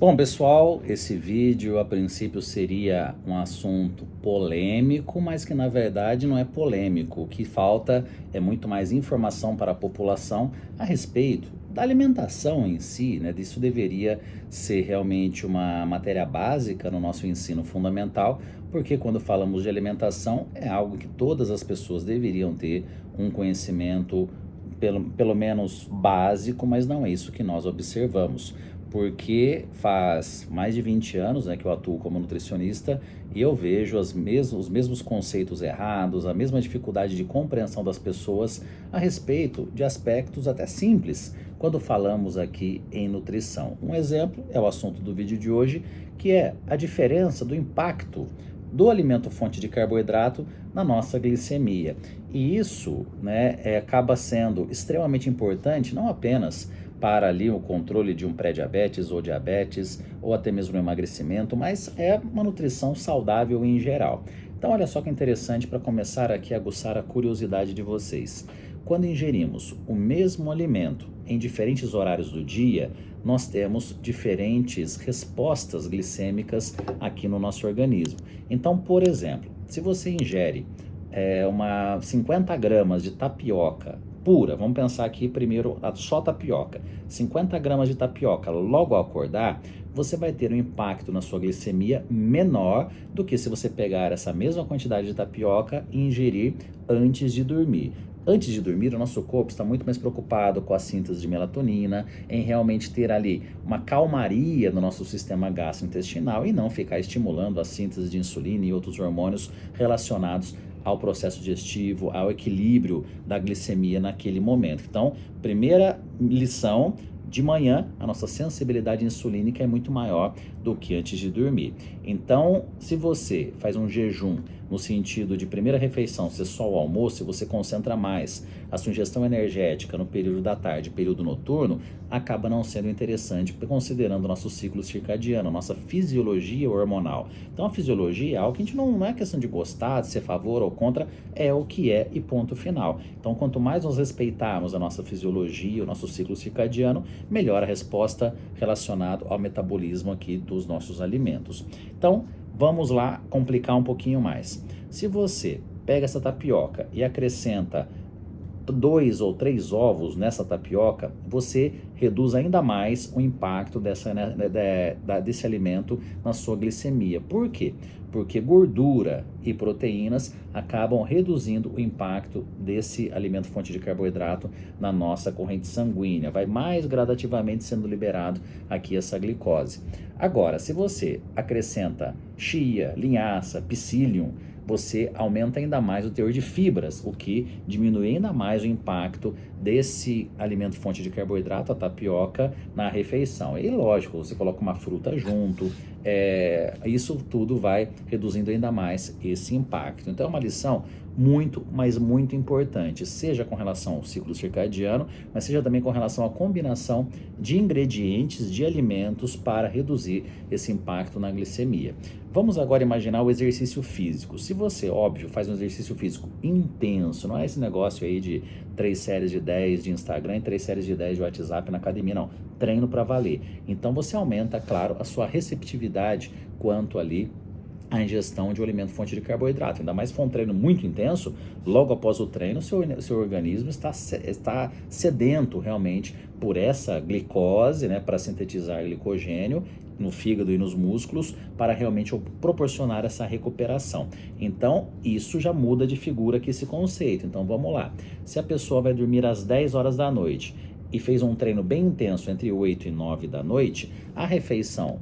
Bom, pessoal, esse vídeo a princípio seria um assunto polêmico, mas que na verdade não é polêmico. O que falta é muito mais informação para a população a respeito da alimentação em si, né? Isso deveria ser realmente uma matéria básica no nosso ensino fundamental, porque quando falamos de alimentação é algo que todas as pessoas deveriam ter um conhecimento pelo menos básico, mas não é isso que nós observamos. Porque faz mais de 20 anos, né, que eu atuo como nutricionista e eu vejo os mesmos conceitos errados, a mesma dificuldade de compreensão das pessoas a respeito de aspectos até simples quando falamos aqui em nutrição. Um exemplo é o assunto do vídeo de hoje, que é a diferença do impacto do alimento fonte de carboidrato na nossa glicemia. E isso, né, acaba sendo extremamente importante, não apenas para ali o controle de um pré-diabetes ou diabetes, ou até mesmo o emagrecimento, mas é uma nutrição saudável em geral. Então olha só que interessante para começar aqui a aguçar a curiosidade de vocês. Quando ingerimos o mesmo alimento em diferentes horários do dia, nós temos diferentes respostas glicêmicas aqui no nosso organismo. Então, por exemplo, se você ingere 50 gramas de tapioca pura, vamos pensar aqui primeiro só tapioca, 50 gramas de tapioca logo ao acordar, você vai ter um impacto na sua glicemia menor do que se você pegar essa mesma quantidade de tapioca e ingerir antes de dormir. Antes de dormir, o nosso corpo está muito mais preocupado com a síntese de melatonina, em realmente ter ali uma calmaria no nosso sistema gastrointestinal e não ficar estimulando a síntese de insulina e outros hormônios relacionados ao processo digestivo, ao equilíbrio da glicemia naquele momento. Então, primeira lição: de manhã, a nossa sensibilidade insulínica é muito maior do que antes de dormir. Então, se você faz um jejum no sentido de primeira refeição ser só o almoço, e você concentra mais a sua ingestão energética no período da tarde, período noturno, acaba não sendo interessante, considerando o nosso ciclo circadiano, a nossa fisiologia hormonal. Então, a fisiologia é algo que a gente não é questão de gostar, de ser a favor ou contra, é o que é e ponto final. Então, quanto mais nós respeitarmos a nossa fisiologia, o nosso ciclo circadiano, melhor a resposta relacionada ao metabolismo aqui dos nossos alimentos. Então, vamos lá complicar um pouquinho mais. Se você pega essa tapioca e acrescenta 2 ou 3 ovos nessa tapioca, você reduz ainda mais o impacto desse alimento na sua glicemia. Por quê? Porque gordura e proteínas acabam reduzindo o impacto desse alimento fonte de carboidrato na nossa corrente sanguínea. Vai mais gradativamente sendo liberado aqui essa glicose. Agora, se você acrescenta chia, linhaça, psyllium, você aumenta ainda mais o teor de fibras, o que diminui ainda mais o impacto desse alimento fonte de carboidrato, a tapioca, na refeição. E lógico, você coloca uma fruta junto, isso tudo vai reduzindo ainda mais esse impacto. Então é uma lição muito, mas muito importante, seja com relação ao ciclo circadiano, mas seja também com relação à combinação de ingredientes, de alimentos para reduzir esse impacto na glicemia. Vamos agora imaginar o exercício físico. Se você, óbvio, faz um exercício físico intenso, não é esse negócio aí de 3 séries de 10 de Instagram e 3 séries de 10 de WhatsApp na academia, não. Treino para valer. Então você aumenta, claro, a sua receptividade quanto ali a ingestão de um alimento fonte de carboidrato. Ainda mais se for um treino muito intenso, logo após o treino, seu organismo está sedento realmente por essa glicose, né, para sintetizar glicogênio no fígado e nos músculos, para realmente proporcionar essa recuperação. Então, isso já muda de figura aqui esse conceito. Então, vamos lá. Se a pessoa vai dormir às 10 horas da noite e fez um treino bem intenso entre 8 e 9 da noite, a refeição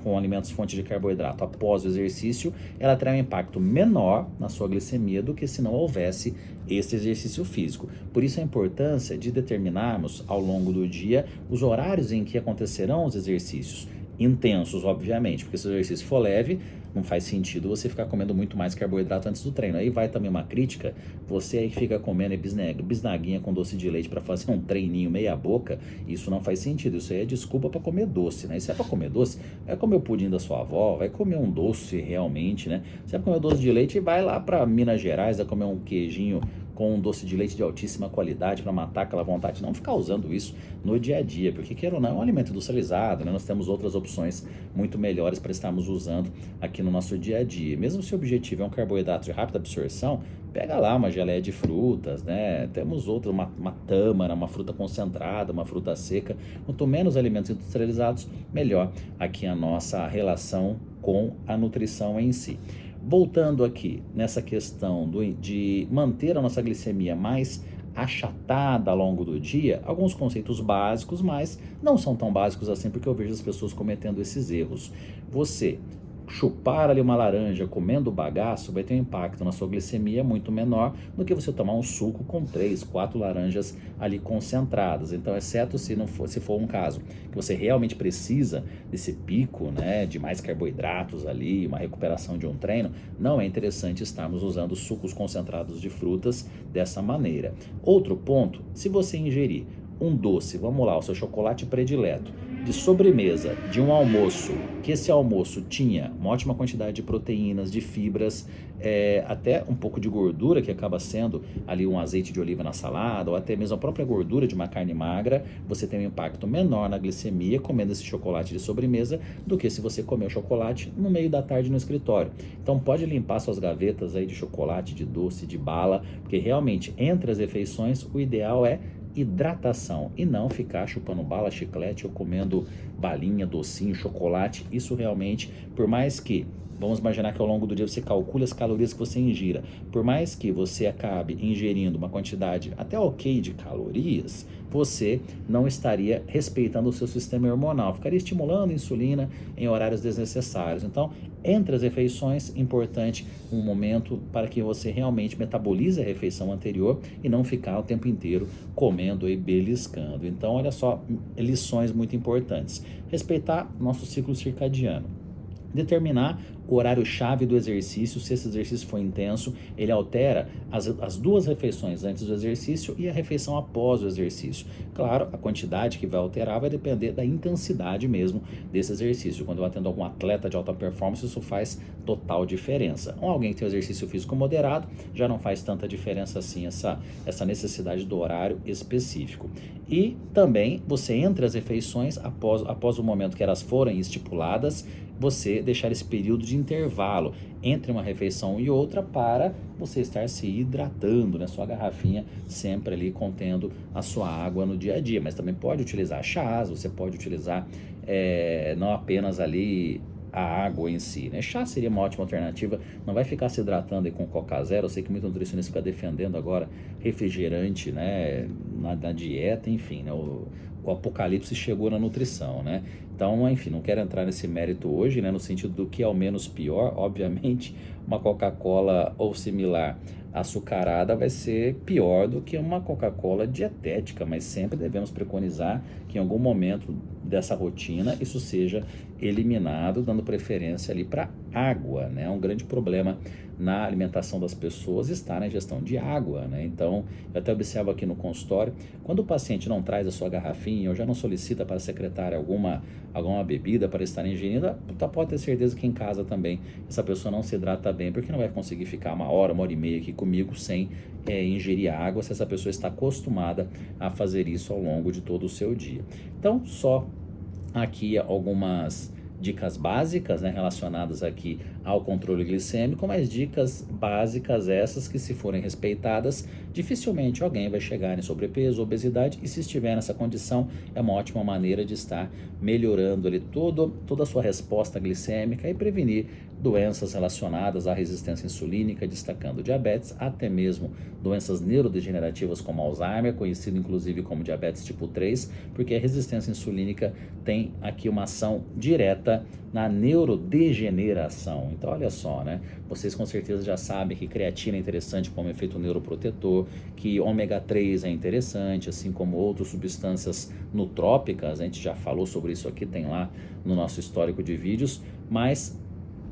com alimentos fonte de carboidrato após o exercício, ela terá um impacto menor na sua glicemia do que se não houvesse esse exercício físico. Por isso a importância de determinarmos ao longo do dia os horários em que acontecerão os exercícios. Intensos, obviamente, porque se o exercício for leve, não faz sentido você ficar comendo muito mais carboidrato antes do treino. Aí vai também uma crítica, você aí que fica comendo bisnaguinha com doce de leite para fazer um treininho meia boca, isso não faz sentido, isso aí é desculpa para comer doce, né? E se é para comer doce, vai comer o pudim da sua avó, vai comer um doce realmente, né? Se é para comer doce de leite, vai lá para Minas Gerais, vai comer um queijinho com um doce de leite de altíssima qualidade para matar aquela vontade de não ficar usando isso no dia a dia, porque queira ou não, é um alimento industrializado, né? Nós temos outras opções muito melhores para estarmos usando aqui no nosso dia a dia. Mesmo se o objetivo é um carboidrato de rápida absorção, pega lá uma geleia de frutas, né? Temos outras, uma tâmara, uma fruta concentrada, uma fruta seca. Quanto menos alimentos industrializados, melhor aqui a nossa relação com a nutrição em si. Voltando aqui nessa questão de manter a nossa glicemia mais achatada ao longo do dia, alguns conceitos básicos, mas não são tão básicos assim, porque eu vejo as pessoas cometendo esses erros. Você chupar ali uma laranja comendo bagaço vai ter um impacto na sua glicemia muito menor do que você tomar um suco com 3, 4 laranjas ali concentradas. Então, exceto se for um caso que você realmente precisa desse pico, né, de mais carboidratos ali, uma recuperação de um treino, não é interessante estarmos usando sucos concentrados de frutas dessa maneira. Outro ponto, se você ingerir um doce, vamos lá, o seu chocolate predileto, de sobremesa, de um almoço, que esse almoço tinha uma ótima quantidade de proteínas, de fibras, até um pouco de gordura, que acaba sendo ali um azeite de oliva na salada, ou até mesmo a própria gordura de uma carne magra, você tem um impacto menor na glicemia comendo esse chocolate de sobremesa do que se você comer o chocolate no meio da tarde no escritório. Então pode limpar suas gavetas aí de chocolate, de doce, de bala, porque realmente entre as refeições o ideal é hidratação e não ficar chupando bala, chiclete ou comendo balinha, docinho, chocolate. Isso realmente, por mais que, vamos imaginar que ao longo do dia você calcule as calorias que você ingira, por mais que você acabe ingerindo uma quantidade até ok de calorias, você não estaria respeitando o seu sistema hormonal, ficaria estimulando a insulina em horários desnecessários. Então, entre as refeições, importante um momento para que você realmente metabolize a refeição anterior e não ficar o tempo inteiro comendo e beliscando. Então, olha só, lições muito importantes. Respeitar nosso ciclo circadiano. Determinar o horário-chave do exercício. Se esse exercício for intenso, ele altera as duas refeições antes do exercício e a refeição após o exercício. Claro, a quantidade que vai alterar vai depender da intensidade mesmo desse exercício. Quando eu atendo algum atleta de alta performance, isso faz total diferença. Ou alguém que tem um exercício físico moderado, já não faz tanta diferença assim essa necessidade do horário específico. E também, você entre as refeições, após o momento que elas forem estipuladas, você deixar esse período de intervalo entre uma refeição e outra para você estar se hidratando, né? Sua garrafinha sempre ali contendo a sua água no dia a dia, mas também pode utilizar chás, você pode utilizar não apenas ali a água em si, né? Chá seria uma ótima alternativa, não vai ficar se hidratando aí com Coca Zero. Eu sei que muito nutricionista fica defendendo agora refrigerante, né, na dieta, enfim, né? O apocalipse chegou na nutrição, né? Então, enfim, não quero entrar nesse mérito hoje, né, no sentido do que é o menos pior. Obviamente, uma Coca-Cola ou similar açucarada vai ser pior do que uma Coca-Cola dietética, mas sempre devemos preconizar que em algum momento dessa rotina isso seja eliminado, dando preferência ali para água, né? Um grande problema na alimentação das pessoas está na ingestão de água, né? Então, eu até observo aqui no consultório, quando o paciente não traz a sua garrafinha ou já não solicita para a secretária alguma bebida para estar ingerindo, pode ter certeza que em casa também essa pessoa não se hidrata bem, porque não vai conseguir ficar uma hora e meia aqui comigo sem ingerir água, se essa pessoa está acostumada a fazer isso ao longo de todo o seu dia. Então, só aqui algumas dicas básicas, né, relacionadas aqui ao controle glicêmico, mas dicas básicas essas que, se forem respeitadas, dificilmente alguém vai chegar em sobrepeso, obesidade, e se estiver nessa condição, é uma ótima maneira de estar melhorando ali toda a sua resposta glicêmica e prevenir doenças relacionadas à resistência insulínica, destacando diabetes, até mesmo doenças neurodegenerativas como Alzheimer, conhecido inclusive como diabetes tipo 3, porque a resistência insulínica tem aqui uma ação direta na neurodegeneração. Então, olha só, né? Vocês com certeza já sabem que creatina é interessante como efeito neuroprotetor, que ômega 3 é interessante, assim como outras substâncias nutrópicas. A gente já falou sobre isso aqui, tem lá no nosso histórico de vídeos, mas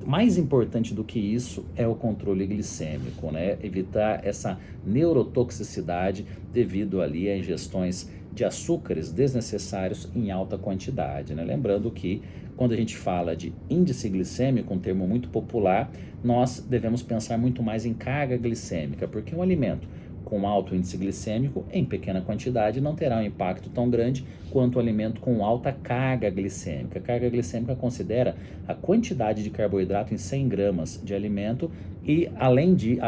mais importante do que isso é o controle glicêmico, né? Evitar essa neurotoxicidade devido ali a ingestões de açúcares desnecessários em alta quantidade, né? Lembrando que quando a gente fala de índice glicêmico, um termo muito popular, nós devemos pensar muito mais em carga glicêmica, porque um alimento com alto índice glicêmico, em pequena quantidade, não terá um impacto tão grande quanto o alimento com alta carga glicêmica. A carga glicêmica considera a quantidade de carboidrato em 100 gramas de alimento e, além de,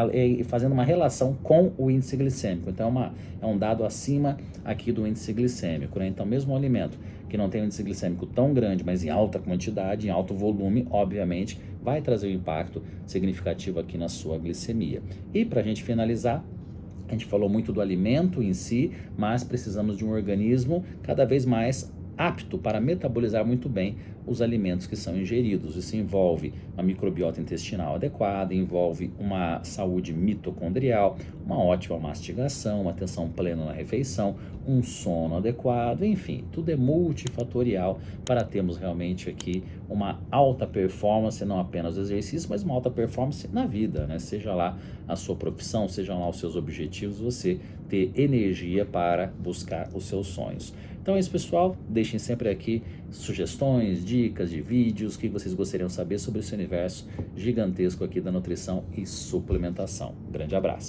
fazendo uma relação com o índice glicêmico. Então, é um dado acima aqui do índice glicêmico, né? Então, mesmo um alimento que não tem um índice glicêmico tão grande, mas em alta quantidade, em alto volume, obviamente, vai trazer um impacto significativo aqui na sua glicemia. E para a gente finalizar, a gente falou muito do alimento em si, mas precisamos de um organismo cada vez mais apto para metabolizar muito bem os alimentos que são ingeridos. Isso envolve uma microbiota intestinal adequada, envolve uma saúde mitocondrial, uma ótima mastigação, uma atenção plena na refeição, um sono adequado, enfim, tudo é multifatorial para termos realmente aqui uma alta performance, não apenas no exercício, mas uma alta performance na vida, né? Seja lá a sua profissão, sejam lá os seus objetivos, você ter energia para buscar os seus sonhos. Então é isso, pessoal. Deixem sempre aqui sugestões, dicas de vídeos, o que vocês gostariam de saber sobre esse universo gigantesco aqui da nutrição e suplementação. Grande abraço!